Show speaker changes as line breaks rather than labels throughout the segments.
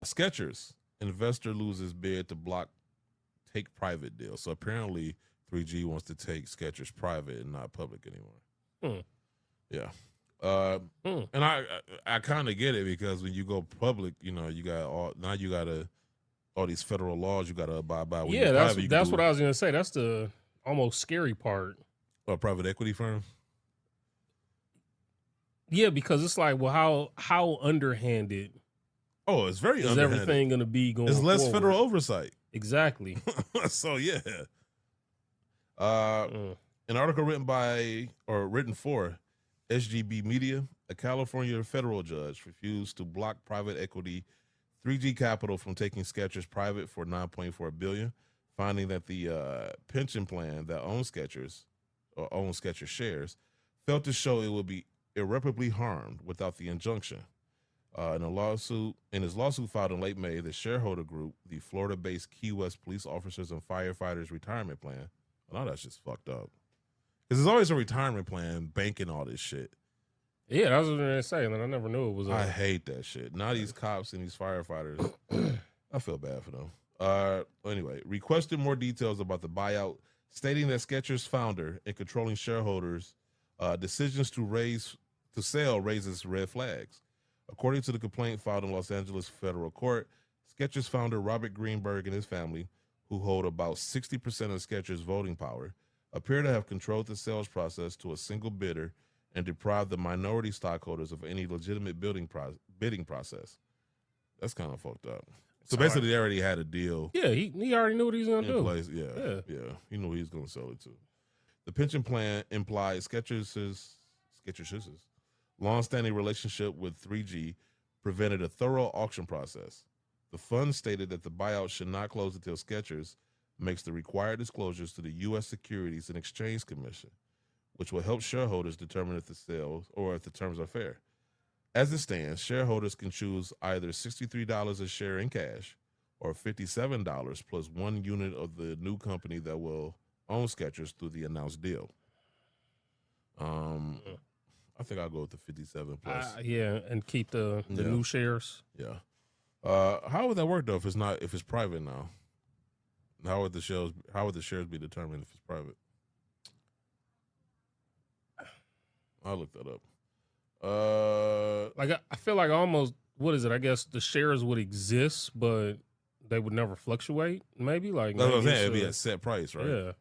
Skechers, investor loses bid to block take private deal. So apparently 3G wants to take Skechers private and not public anymore.
Hmm.
Yeah. And I kind of get it, because when you go public, you know, you got all these federal laws you got to abide by. When
Yeah,
you're private,
that's what I was gonna say. That's the almost scary part.
A private equity firm.
Yeah, because it's like, well, how underhanded
Oh, it's very
is
underhanded.
everything going to be going?
It's less
forward?
federal oversight.
Exactly.
So yeah. An article written for SGB Media, a California federal judge refused to block private equity 3G Capital from taking Skechers private for $9.4 billion, finding that the pension plan that owns Skechers shares failed to show it would be irreparably harmed without the injunction. In his lawsuit filed in late May, the shareholder group, the Florida-based Key West Police Officers and Firefighters Retirement Plan, well, now that's just fucked up. Because there's always a retirement plan banking all this shit.
Yeah, that's what I was going to say, and I never knew it was.
I hate that shit. Now these cops and these firefighters, I feel bad for them. Anyway, requested more details about the buyout, stating that Skechers founder and controlling shareholders' decisions to sell raises red flags. According to the complaint filed in Los Angeles federal court, Skechers founder Robert Greenberg and his family, who hold about 60% of Skechers' voting power, appear to have controlled the sales process to a single bidder and deprived the minority stockholders of any legitimate bidding process. That's kind of fucked up. So basically, they already had a deal.
Yeah, he already knew what he was going to do.
Place. Yeah. He knew he was going to sell it to. The pension plan implied Skechers' long-standing relationship with 3G prevented a thorough auction process. The fund stated that the buyout should not close until Skechers makes the required disclosures to the U.S. Securities and Exchange Commission, which will help shareholders determine if the sales or if the terms are fair. As it stands, shareholders can choose either $63 a share in cash or $57 plus 1 unit of the new company that will own Skechers through the announced deal. I think I'll go with the 57 plus.
Yeah, and keep the new shares.
Yeah. How would that work though if it's private now? How would the shares be determined if it's private? I'll look that up.
I feel like almost, what is it? I guess the shares would exist, but they would never fluctuate. Maybe that's
what I'm saying. It'd be a set price, right?
Yeah.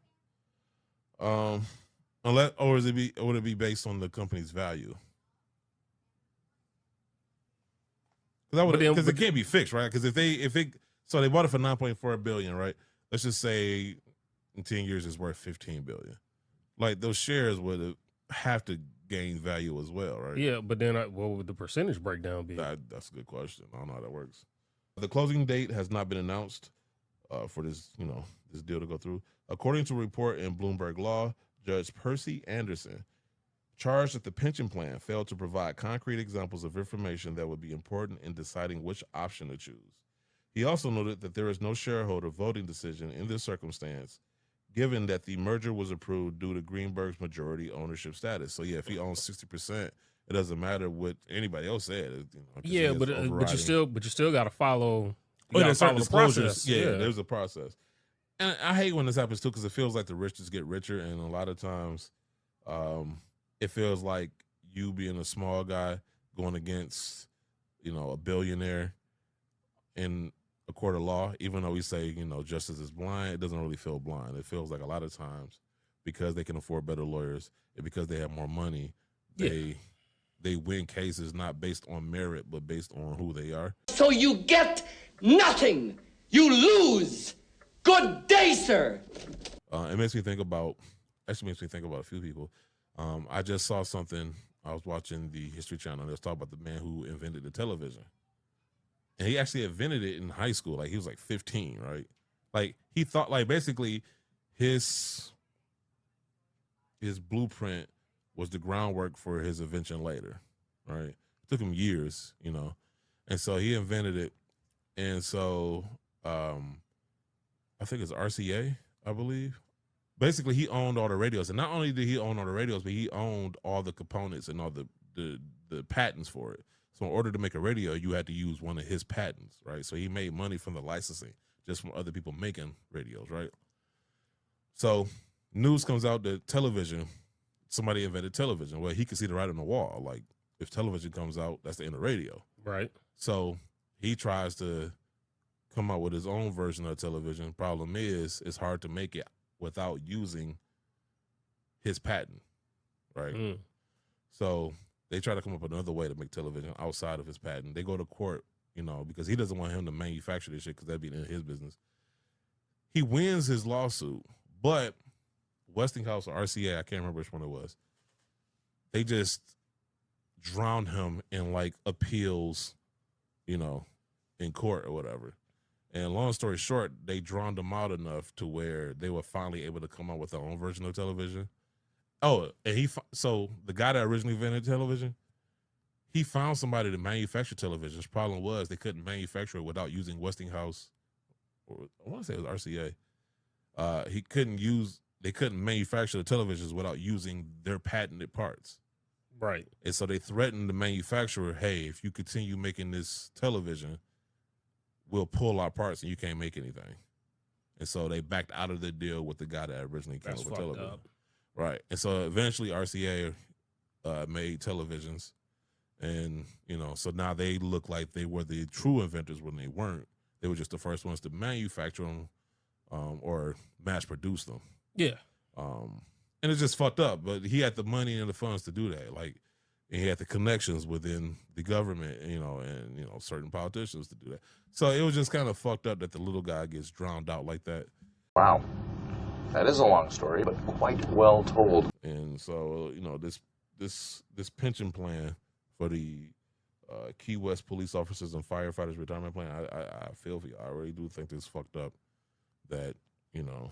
Would it be based on the company's value? Because it can't be fixed, right? Because if they bought it for $9.4 billion, right? Let's just say in 10 years it's worth $15 billion. Like those shares would have to gain value as well, right?
Yeah, but then what would the percentage breakdown be?
That's a good question. I don't know how that works. The closing date has not been announced for this deal to go through. According to a report in Bloomberg Law, Judge Percy Anderson charged that the pension plan failed to provide concrete examples of information that would be important in deciding which option to choose. He also noted that there is no shareholder voting decision in this circumstance, given that the merger was approved due to Greenberg's majority ownership status. So yeah, if he owns 60%, it doesn't matter what anybody else said.
Yeah, but you still got to follow.
There's certain
the process.
Yeah, there's a process. And I hate when this happens too, because it feels like the rich just get richer, and a lot of times, it feels like you being a small guy going against, a billionaire in a court of law. Even though we say, justice is blind, it doesn't really feel blind. It feels like a lot of times, because they can afford better lawyers and because they have more money, they win cases not based on merit but based on who they are.
So you get nothing. You lose. Good day, sir.
It makes me think about a few people. I just saw something. I was watching the History Channel. They was talking about the man who invented the television. And he actually invented it in high school. Like he was like 15, right? Like he thought, like basically his blueprint was the groundwork for his invention later, right? It took him years, And so he invented it. And so I think it's RCA, I believe. Basically, he owned all the radios. And not only did he own all the radios, but he owned all the components and all the patents for it. So in order to make a radio, you had to use one of his patents, right? So he made money from the licensing, just from other people making radios, right? So news comes out that television, somebody invented television. Well, he could see the writing on the wall. Like, if television comes out, that's the end of radio.
Right.
So he tries to come out with his own version of television. Problem is, it's hard to make it without using his patent, right?
Mm.
So they try to come up with another way to make television outside of his patent. They go to court, you know, because he doesn't want him to manufacture this shit because that'd be in his business. He wins his lawsuit, but Westinghouse or RCA, I can't remember which one it was, they just drowned him in like appeals, you know, in court or whatever. And long story short, they drowned him out enough to where they were finally able to come out with their own version of television. Oh, and so the guy that originally invented television, he found somebody to manufacture televisions. Problem was they couldn't manufacture it without using Westinghouse, or I want to say it was RCA. They couldn't manufacture the televisions without using their patented parts.
Right.
And so they threatened the manufacturer, hey, if you continue making this television, we'll pull our parts and you can't make anything. And so they backed out of the deal with the guy that originally came up with television.
Up.
Right. And so eventually RCA made televisions. And, you know, so now they look like they were the true inventors when they weren't. They were just the first ones to manufacture them or mass produce them.
Yeah.
And it's just fucked up. But he had the money and the funds to do that. Like, and he had the connections within the government, you know, and, you know, certain politicians to do that. So it was just kind of fucked up that the little guy gets drowned out like that.
Wow. That is a long story, but quite well told.
And so, you know, this pension plan for the Key West police officers and firefighters retirement plan, I feel for you. I really do think this fucked up that, you know,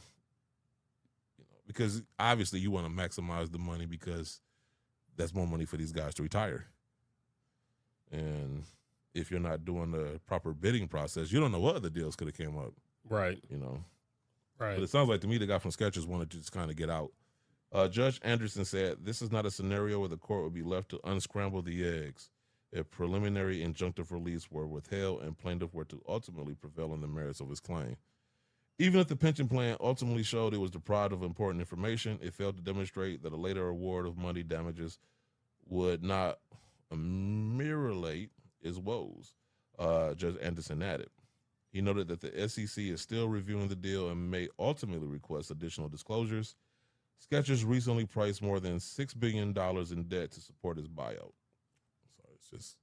because obviously you want to maximize the money because that's more money for these guys to retire. And if you're not doing the proper bidding process, you don't know what other deals could have came up.
Right.
You know.
Right.
But it sounds like to me the guy from Skechers wanted to just kind of get out. Judge Anderson said, this is not a scenario where the court would be left to unscramble the eggs if preliminary injunctive reliefs were withheld and plaintiff were to ultimately prevail on the merits of his claim. Even if the pension plan ultimately showed it was deprived of important information, it failed to demonstrate that a later award of money damages would not ameliorate its woes, Judge Anderson added. He noted that the SEC is still reviewing the deal and may ultimately request additional disclosures. Skechers recently priced more than $6 billion in debt to support his buyout. So it's just,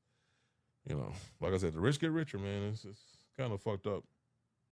you know, like I said, the rich get richer, man. It's kind of fucked up.